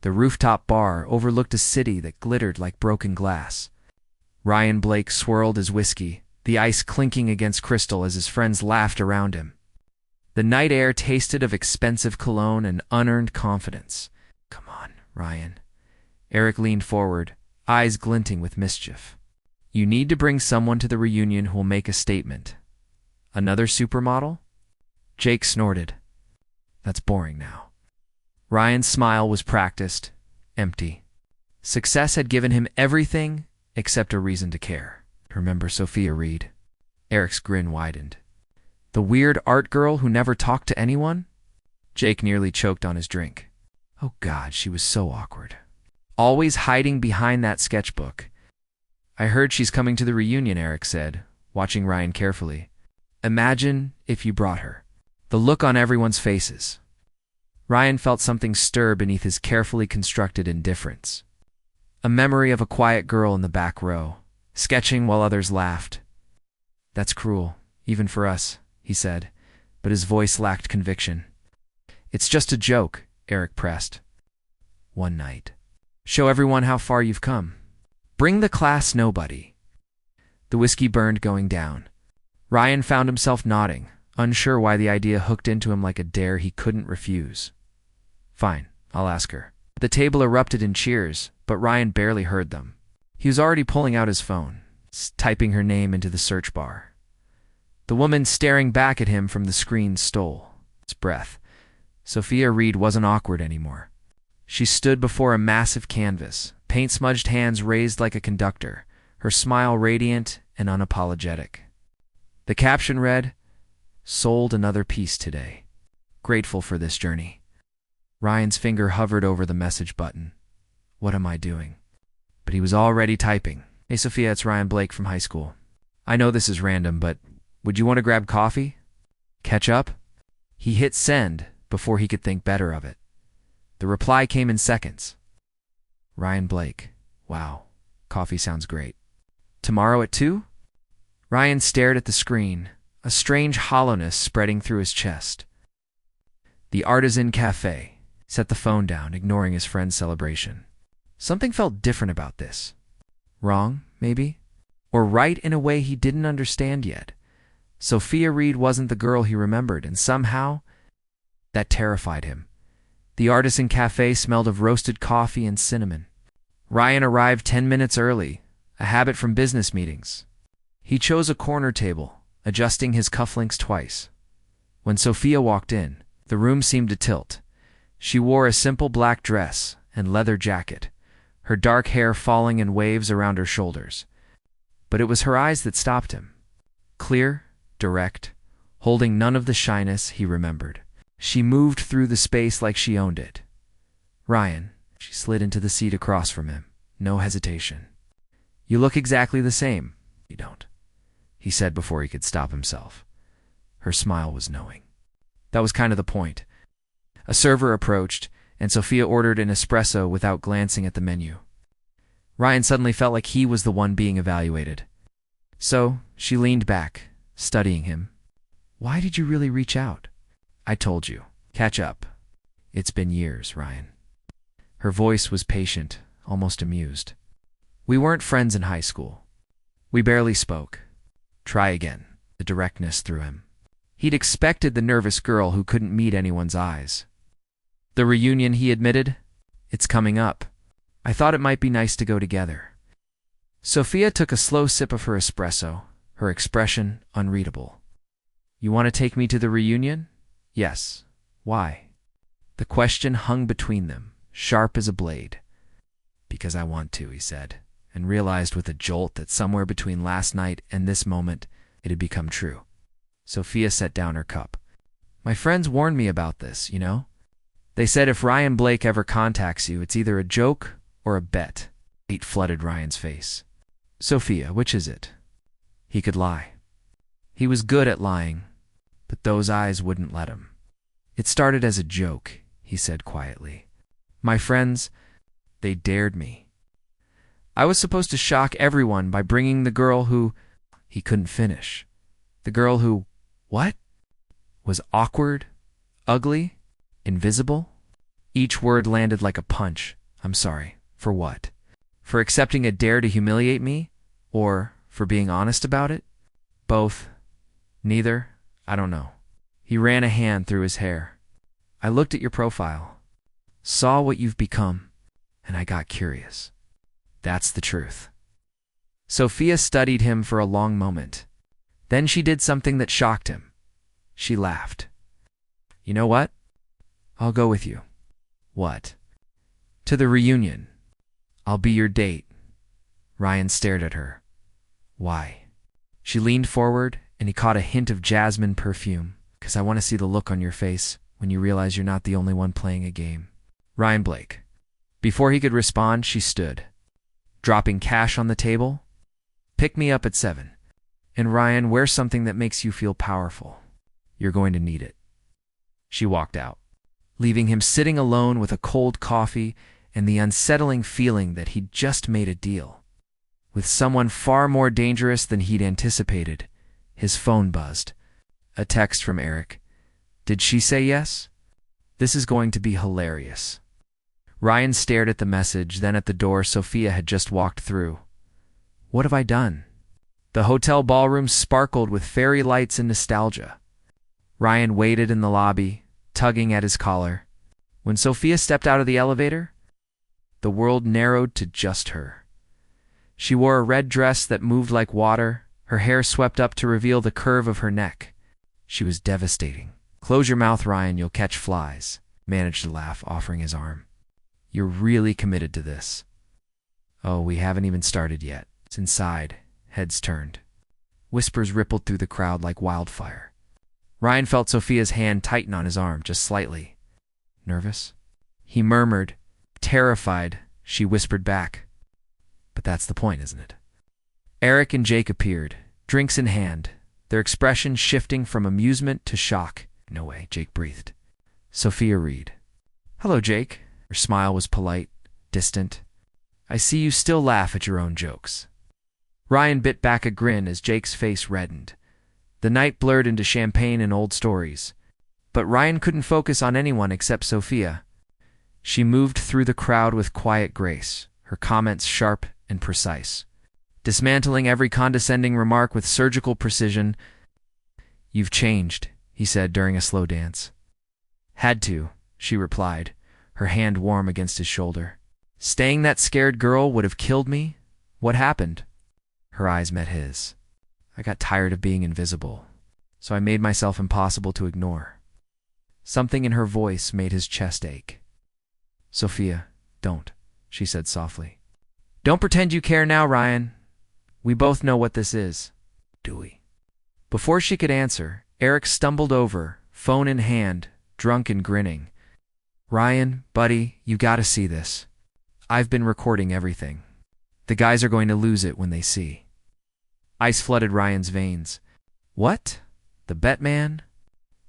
The rooftop bar overlooked a city that glittered like broken glass. Ryan Blake swirled his whiskey, the ice clinking against crystal as his friends laughed around him. The night air tasted of expensive cologne and unearned confidence. "Come on, Ryan." Eric leaned forward, eyes glinting with mischief. "You need to bring someone to the reunion who'll make a statement." "Another supermodel?" Jake snorted. "That's boring now." Ryan's smile was practiced, empty. Success had given him everything except a reason to care. "Remember Sophia Reed?" Eric's grin widened. "The weird art girl who never talked to anyone?" Jake nearly choked on his drink. Oh God, she was so awkward. Always hiding behind that sketchbook. "I heard she's coming to the reunion," Eric said, watching Ryan carefully. "Imagine if you brought her." The look on everyone's faces. Ryan felt something stir beneath his carefully constructed indifference. A memory of a quiet girl in the back row, sketching while others laughed. "That's cruel, even for us," he said, but his voice lacked conviction. "It's just a joke," Eric pressed. "One night. Show everyone how far you've come. Bring the class nobody." The whiskey burned going down. Ryan found himself nodding, unsure why the idea hooked into him like a dare he couldn't refuse. "Fine, I'll ask her." The table erupted in cheers, but Ryan barely heard them. He was already pulling out his phone, typing her name into the search bar. The woman staring back at him from the screen stole his breath. Sophia Reed wasn't awkward anymore. She stood before a massive canvas, paint-smudged hands raised like a conductor, her smile radiant and unapologetic. The caption read, "Sold another piece today. Grateful for this journey." Ryan's finger hovered over the message button. What am I doing? But he was already typing. "Hey Sophia, it's Ryan Blake from high school. I know this is random, but would you want to grab coffee? Catch up?" He hit send before he could think better of it. The reply came in seconds. "Ryan Blake. Wow, coffee sounds great. Tomorrow at 2? Ryan stared at the screen, a strange hollowness spreading through his chest. The Artisan Cafe. Set the phone down, ignoring his friend's celebration. Something felt different about this. Wrong, maybe? Or right in a way he didn't understand yet. Sophia Reed wasn't the girl he remembered, and somehow that terrified him. The Artisan Cafe smelled of roasted coffee and cinnamon. Ryan arrived 10 minutes early, a habit from business meetings. He chose a corner table, adjusting his cufflinks twice. When Sophia walked in, the room seemed to tilt. She wore a simple black dress and leather jacket, her dark hair falling in waves around her shoulders. But it was her eyes that stopped him. Clear, direct, holding none of the shyness he remembered. She moved through the space like she owned it. "Ryan," she slid into the seat across from him, no hesitation. "You look exactly the same." "You don't," he said before he could stop himself. Her smile was knowing. That was kind of the point. A server approached, and Sophia ordered an espresso without glancing at the menu. Ryan suddenly felt like he was the one being evaluated. So she leaned back, studying him. "Why did you really reach out?" "I told you. Catch up. It's been years, Ryan." Her voice was patient, almost amused. "We weren't friends in high school. We barely spoke." "Try again." The directness threw him. He'd expected the nervous girl who couldn't meet anyone's eyes. "The reunion," he admitted. "It's coming up. I thought it might be nice to go together." Sophia took a slow sip of her espresso, her expression unreadable. "You want to take me to the reunion?" "Yes." "Why?" The question hung between them, sharp as a blade. "Because I want to," he said, and realized with a jolt that somewhere between last night and this moment it had become true. Sophia set down her cup. "My friends warned me about this, you know? They said if Ryan Blake ever contacts you, it's either a joke or a bet." Hate flooded Ryan's face. "Sophia, which is it?" He could lie. He was good at lying, but those eyes wouldn't let him. "It started as a joke," he said quietly. "My friends, they dared me. I was supposed to shock everyone by bringing the girl who—" He couldn't finish. The girl who, what? Was awkward, ugly, invisible? Each word landed like a punch. I'm sorry. For what? For accepting a dare to humiliate me? Or for being honest about it? Both. Neither. I don't know. He ran a hand through his hair. I looked at your profile, saw what you've become, and I got curious. That's the truth. Sophia studied him for a long moment. Then she did something that shocked him. She laughed. You know what? I'll go with you. What? To the reunion. I'll be your date. Ryan stared at her. Why? She leaned forward, and he caught a hint of jasmine perfume. 'Cause I want to see the look on your face when you realize you're not the only one playing a game. Ryan Blake. Before he could respond, she stood, dropping cash on the table. Pick me up at 7. And Ryan, wear something that makes you feel powerful. You're going to need it. She walked out, leaving him sitting alone with a cold coffee and the unsettling feeling that he'd just made a deal with someone far more dangerous than he'd anticipated. His phone buzzed. A text from Eric. Did she say yes? This is going to be hilarious. Ryan stared at the message, then at the door Sophia had just walked through. What have I done? The hotel ballroom sparkled with fairy lights and nostalgia. Ryan waited in the lobby, tugging at his collar. When Sophia stepped out of the elevator, the world narrowed to just her. She wore a red dress that moved like water, her hair swept up to reveal the curve of her neck. She was devastating. Close your mouth, Ryan, you'll catch flies. Managed to laugh, offering his arm. You're really committed to this. Oh, we haven't even started yet. It's inside. Heads turned. Whispers rippled through the crowd like wildfire. Ryan felt Sophia's hand tighten on his arm, just slightly. Nervous? He murmured. Terrified, she whispered back. But that's the point, isn't it? Eric and Jake appeared, drinks in hand, their expression shifting from amusement to shock. No way, Jake breathed. Sophia Reed. Hello, Jake. Her smile was polite, distant. I see you still laugh at your own jokes. Ryan bit back a grin as Jake's face reddened. The night blurred into champagne and old stories. But Ryan couldn't focus on anyone except Sophia. She moved through the crowd with quiet grace, her comments sharp and precise, dismantling every condescending remark with surgical precision. You've changed, he said during a slow dance. Had to, she replied, her hand warm against his shoulder. Staying that scared girl would have killed me? What happened? Her eyes met his. I got tired of being invisible, so I made myself impossible to ignore. Something in her voice made his chest ache. Sophia, don't, she said softly. Don't pretend you care now, Ryan. We both know what this is. Do we? Before she could answer, Eric stumbled over, phone in hand, drunk and grinning. Ryan, buddy, you gotta see this. I've been recording everything. The guys are going to lose it when they see. Ice flooded Ryan's veins. What? The bet man?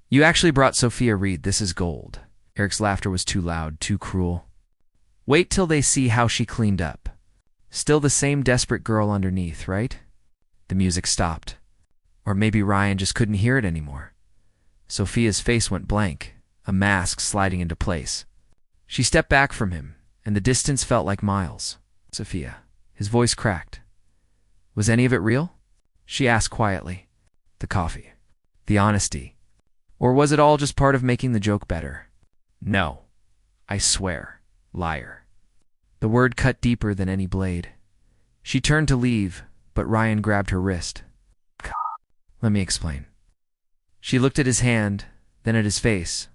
You actually brought Sophia Reed. This is gold. Eric's laughter was too loud, too cruel. Wait till they see how she cleaned up. Still the same desperate girl underneath, right? The music stopped. Or maybe Ryan just couldn't hear it anymore. Sophia's face went blank, a mask sliding into place. She stepped back from him, and the distance felt like miles. Sophia. His voice cracked. Was any of it real? She asked quietly. The coffee. The honesty. Or was it all just part of making the joke better? No. I swear. Liar. The word cut deeper than any blade. She turned to leave, but Ryan grabbed her wrist. Let me explain. She looked at his hand, then at his face,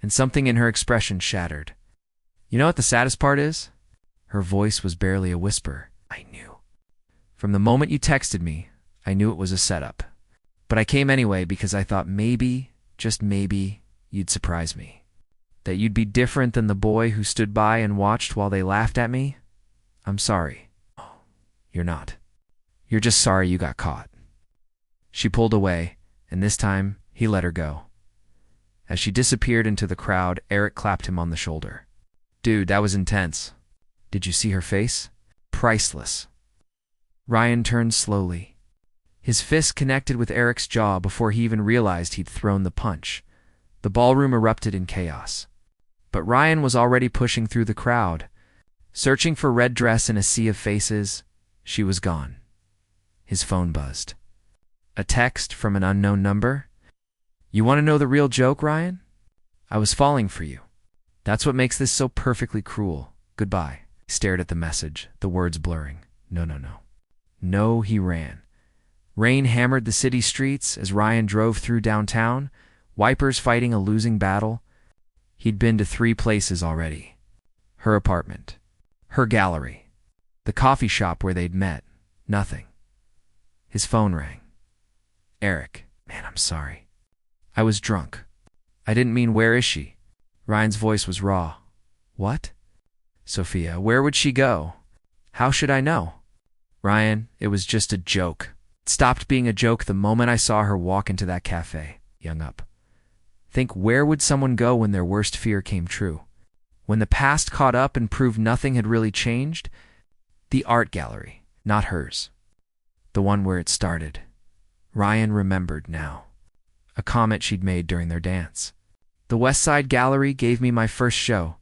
and something in her expression shattered. You know what the saddest part is? Her voice was barely a whisper. I knew. From the moment you texted me, I knew it was a setup. But I came anyway because I thought maybe, just maybe, you'd surprise me. That you'd be different than the boy who stood by and watched while they laughed at me? I'm sorry. Oh, you're not. You're just sorry you got caught. She pulled away, and this time he let her go. As she disappeared into the crowd, Eric clapped him on the shoulder. Dude, that was intense. Did you see her face? Priceless. Ryan turned slowly. His fist connected with Eric's jaw before he even realized he'd thrown the punch. The ballroom erupted in chaos. But Ryan was already pushing through the crowd. Searching for red dress in a sea of faces, she was gone. His phone buzzed. A text from an unknown number? You want to know the real joke, Ryan? I was falling for you. That's what makes this so perfectly cruel. Goodbye. He stared at the message, the words blurring. No, no, no. No, he ran. Rain hammered the city streets as Ryan drove through downtown, wipers fighting a losing battle. He'd been to 3 places already. Her apartment. Her gallery. The coffee shop where they'd met. Nothing. His phone rang. Eric. Man, I'm sorry. I was drunk. I didn't mean where is she? Ryan's voice was raw. What? Sophia, where would she go? How should I know? Ryan, it was just a joke. It stopped being a joke the moment I saw her walk into that cafe. He hung up. Think, where would someone go when their worst fear came true? When the past caught up and proved nothing had really changed? The art gallery, not hers. The one where it started. Ryan remembered now. A comment she'd made during their dance. The West Side Gallery gave me my first show.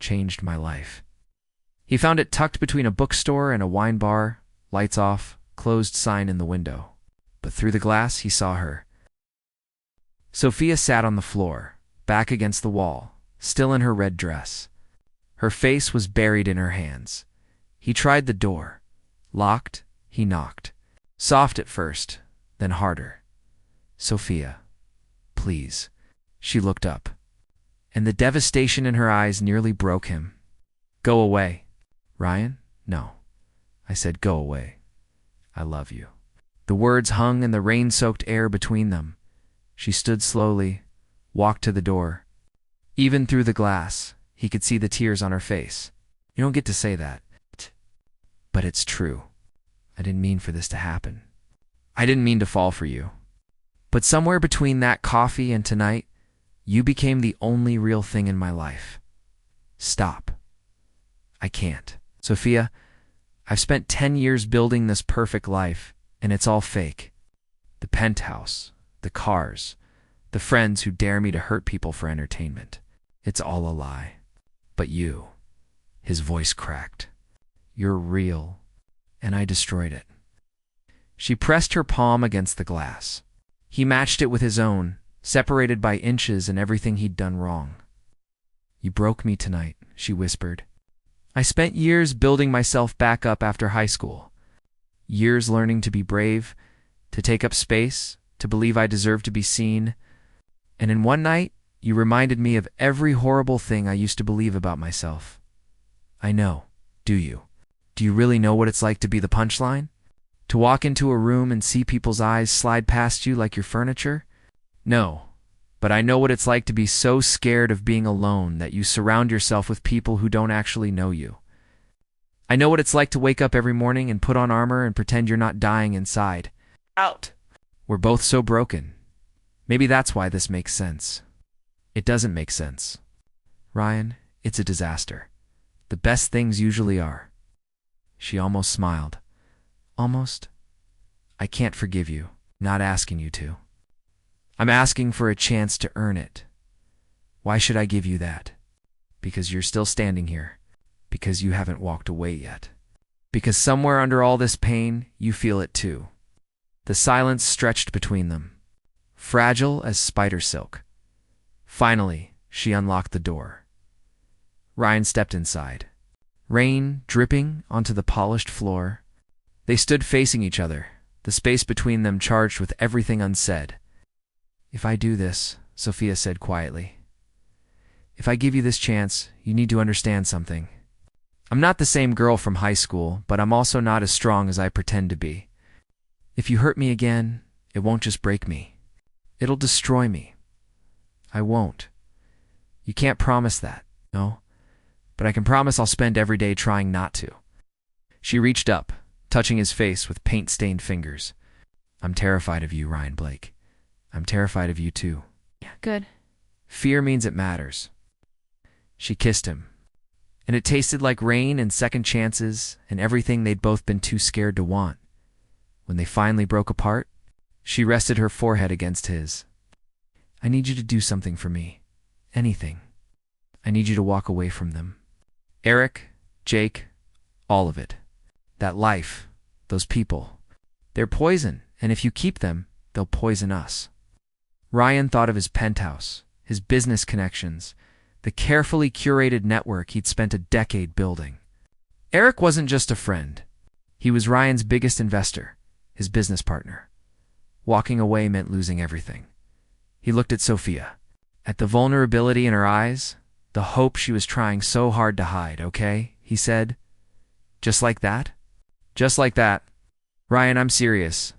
Changed my life. He found it tucked between a bookstore and a wine bar, lights off, closed sign in the window. But through the glass, he saw her. Sophia sat on the floor, back against the wall, still in her red dress. Her face was buried in her hands. He tried the door. Locked, he knocked. Soft at first, then harder. Sophia, please. She looked up, and the devastation in her eyes nearly broke him. Go away. Ryan? No. I said go away. I love you. The words hung in the rain-soaked air between them. She stood slowly, walked to the door. Even through the glass, he could see the tears on her face. You don't get to say that. But it's true. I didn't mean for this to happen. I didn't mean to fall for you. But somewhere between that coffee and tonight, you became the only real thing in my life. Stop. I can't. Sophia, I've spent 10 years building this perfect life, and it's all fake. The penthouse, the cars, the friends who dare me to hurt people for entertainment. It's all a lie. But you, his voice cracked. You're real, and I destroyed it. She pressed her palm against the glass. He matched it with his own, separated by inches and everything he'd done wrong. You broke me tonight, she whispered. I spent years building myself back up after high school. Years learning to be brave, to take up space, to believe I deserved to be seen. And in one night, you reminded me of every horrible thing I used to believe about myself. I know. Do you? Do you really know what it's like to be the punchline? To walk into a room and see people's eyes slide past you like your furniture? No, but I know what it's like to be so scared of being alone that you surround yourself with people who don't actually know you. I know what it's like to wake up every morning and put on armor and pretend you're not dying inside. Out! We're both so broken. Maybe that's why this makes sense. It doesn't make sense. Ryan, it's a disaster. The best things usually are. She almost smiled. Almost? I can't forgive you, not asking you to. I'm asking for a chance to earn it. Why should I give you that? Because you're still standing here. Because you haven't walked away yet. Because somewhere under all this pain, you feel it too. The silence stretched between them, fragile as spider silk. Finally, she unlocked the door. Ryan stepped inside. Rain dripping onto the polished floor. They stood facing each other, the space between them charged with everything unsaid. If I do this, Sophia said quietly, if I give you this chance, you need to understand something. I'm not the same girl from high school, but I'm also not as strong as I pretend to be. If you hurt me again, it won't just break me. It'll destroy me. I won't. You can't promise that, no? But I can promise I'll spend every day trying not to. She reached up, touching his face with paint-stained fingers. I'm terrified of you, Ryan Blake. I'm terrified of you too. Yeah, good. Fear means it matters. She kissed him, and it tasted like rain and second chances and everything they'd both been too scared to want. When they finally broke apart, she rested her forehead against his. I need you to do something for me. Anything. I need you to walk away from them. Eric, Jake, all of it. That life, those people. They're poison, and if you keep them, they'll poison us. Ryan thought of his penthouse, his business connections, the carefully curated network he'd spent a decade building. Eric wasn't just a friend. He was Ryan's biggest investor, his business partner. Walking away meant losing everything. He looked at Sophia. At the vulnerability in her eyes, the hope she was trying so hard to hide. Okay, he said. Just like that? Just like that. Ryan, I'm serious.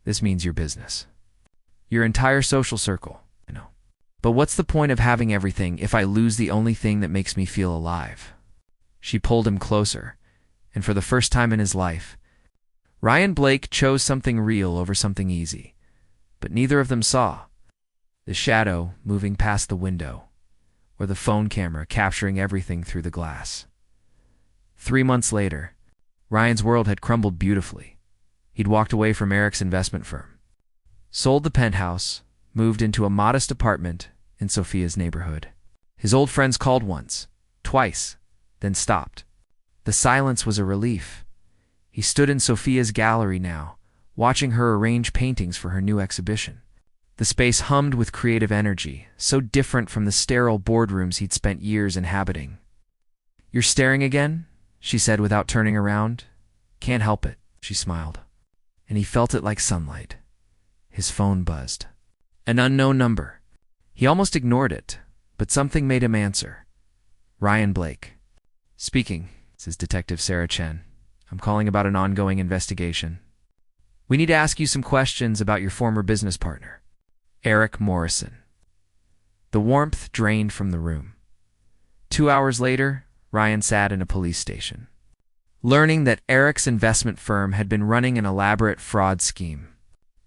This means your business. Your entire social circle, I know. But what's the point of having everything if I lose the only thing that makes me feel alive? She pulled him closer, and for the first time in his life, Ryan Blake chose something real over something easy. But neither of them saw the shadow moving past the window, or the phone camera capturing everything through the glass. 3 months later, Ryan's world had crumbled beautifully. He'd walked away from Eric's investment firm, sold the penthouse, moved into a modest apartment in Sophia's neighborhood. His old friends called once, twice, then stopped. The silence was a relief. He stood in Sophia's gallery now, watching her arrange paintings for her new exhibition. The space hummed with creative energy, so different from the sterile boardrooms he'd spent years inhabiting. "You're staring again?" she said without turning around. "Can't help it," she smiled. And he felt it like sunlight. His phone buzzed. An unknown number. He almost ignored it, but something made him answer. Ryan Blake. "Speaking," says Detective Sarah Chen. "I'm calling about an ongoing investigation. We need to ask you some questions about your former business partner, Eric Morrison." The warmth drained from the room. 2 hours later, Ryan sat in a police station, learning that Eric's investment firm had been running an elaborate fraud scheme.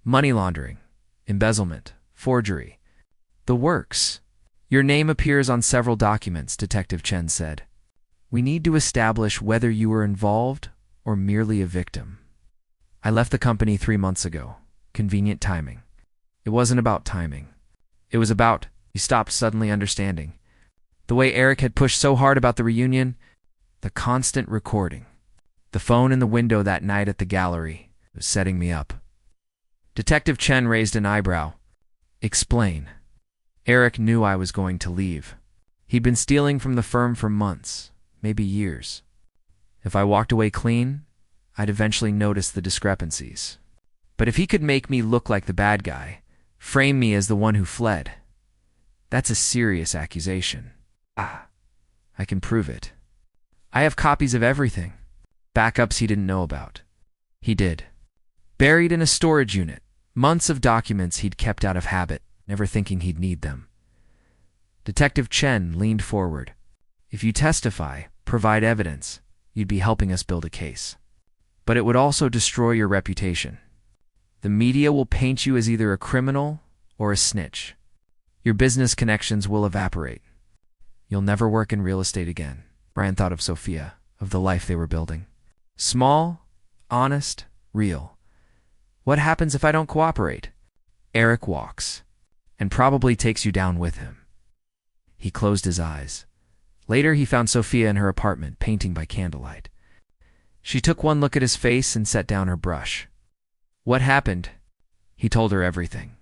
Money laundering, embezzlement, forgery. The works. "Your name appears on several documents," Detective Chen said. "We need to establish whether you were involved or merely a victim." "I left the company 3 months ago. Convenient timing." "It wasn't about timing. It was about—" He stopped, suddenly understanding. The way Eric had pushed so hard about the reunion, the constant recording. The phone in the window that night at the gallery was setting me up. Detective Chen raised an eyebrow. "Explain." "Eric knew I was going to leave. He'd been stealing from the firm for months, maybe years. If I walked away clean, I'd eventually notice the discrepancies. But if he could make me look like the bad guy, frame me as the one who fled, that's a serious accusation. I can prove it. I have copies of everything. Backups he didn't know about. He did. Buried in a storage unit, months of documents he'd kept out of habit, never thinking he'd need them." Detective Chen leaned forward. "If you testify, provide evidence, you'd be helping us build a case. But it would also destroy your reputation. The media will paint you as either a criminal or a snitch. Your business connections will evaporate. You'll never work in real estate again." Ryan thought of Sophia, of the life they were building. Small, honest, real. What happens if I don't cooperate? Eric walks, and probably takes you down with him. He closed his eyes. Later, he found Sophia in her apartment, painting by candlelight. She took one look at his face and set down her brush. "What happened?" He told her everything.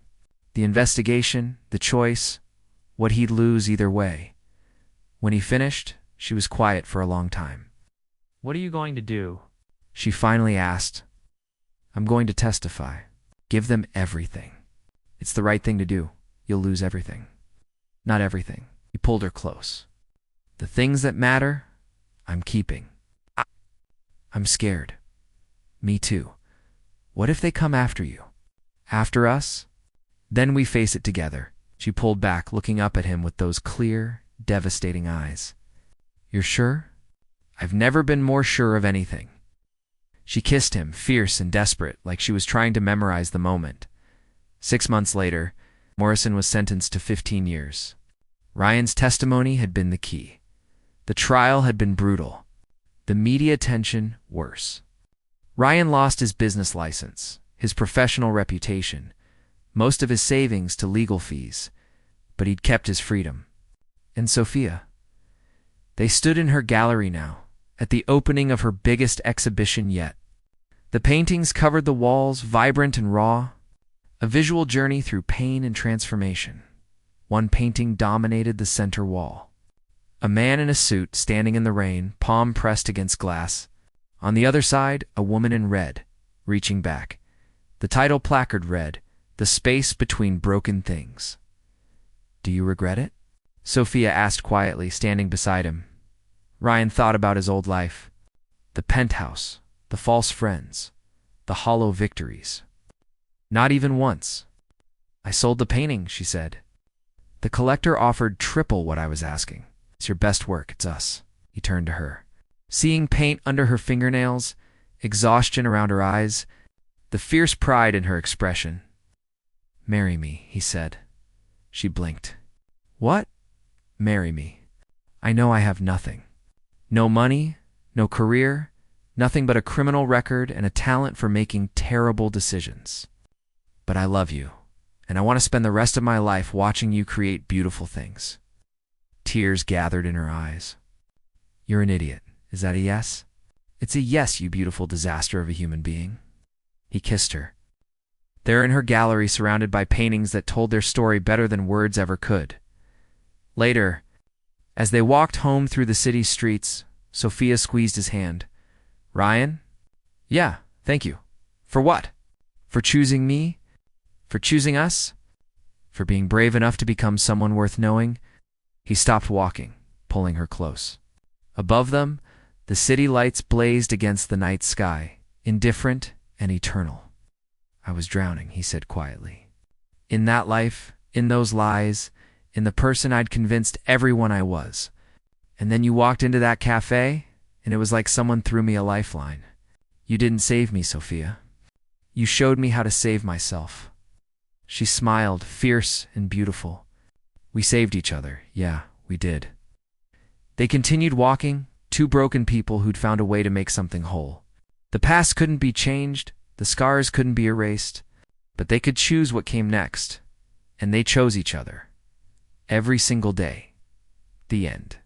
The investigation, the choice, what he'd lose either way. When he finished, she was quiet for a long time. "What are you going to do?" she finally asked. "I'm going to testify. Give them everything. It's the right thing to do. You'll lose everything." "Not everything." He pulled her close. "The things that matter, I'm keeping." "I'm scared." "Me too. What if they come after you? After us? Then we face it together." She pulled back, looking up at him with those clear, devastating eyes. "You're sure?" "I've never been more sure of anything." She kissed him, fierce and desperate, like she was trying to memorize the moment. 6 months later, Morrison was sentenced to 15 years. Ryan's testimony had been the key. The trial had been brutal. The media attention, worse. Ryan lost his business license, his professional reputation, most of his savings to legal fees, but he'd kept his freedom. And Sophia? They stood in her gallery now, at the opening of her biggest exhibition yet. The paintings covered the walls, vibrant and raw, a visual journey through pain and transformation. One painting dominated the center wall. A man in a suit standing in the rain, palm pressed against glass. On the other side, a woman in red, reaching back. The title placard read, "The Space Between Broken Things." "Do you regret it?" Sophia asked quietly, standing beside him. Ryan thought about his old life. The penthouse, the false friends, the hollow victories. Not even once. "I sold the painting," she said. "The collector offered triple what I was asking. It's your best work, it's us." He turned to her. Seeing paint under her fingernails, exhaustion around her eyes, the fierce pride in her expression. "Marry me," he said. She blinked. "What?" "Marry me. I know I have nothing. No money, no career, nothing but a criminal record and a talent for making terrible decisions. But I love you, and I want to spend the rest of my life watching you create beautiful things." Tears gathered in her eyes. "You're an idiot. Is that a yes?" "It's a yes, you beautiful disaster of a human being." He kissed her. There in her gallery, surrounded by paintings that told their story better than words ever could. Later, as they walked home through the city streets, Sophia squeezed his hand. "Ryan?" "Yeah, thank you." "For what?" "For choosing me? For choosing us? For being brave enough to become someone worth knowing?" He stopped walking, pulling her close. Above them, the city lights blazed against the night sky, indifferent and eternal. "I was drowning," he said quietly. "In that life, in those lies, in the person I'd convinced everyone I was. And then you walked into that cafe, and it was like someone threw me a lifeline. You didn't save me, Sophia. You showed me how to save myself." She smiled, fierce and beautiful. "We saved each other. Yeah, we did." They continued walking, two broken people who'd found a way to make something whole. The past couldn't be changed, the scars couldn't be erased, but they could choose what came next. And they chose each other. Every single day. The end.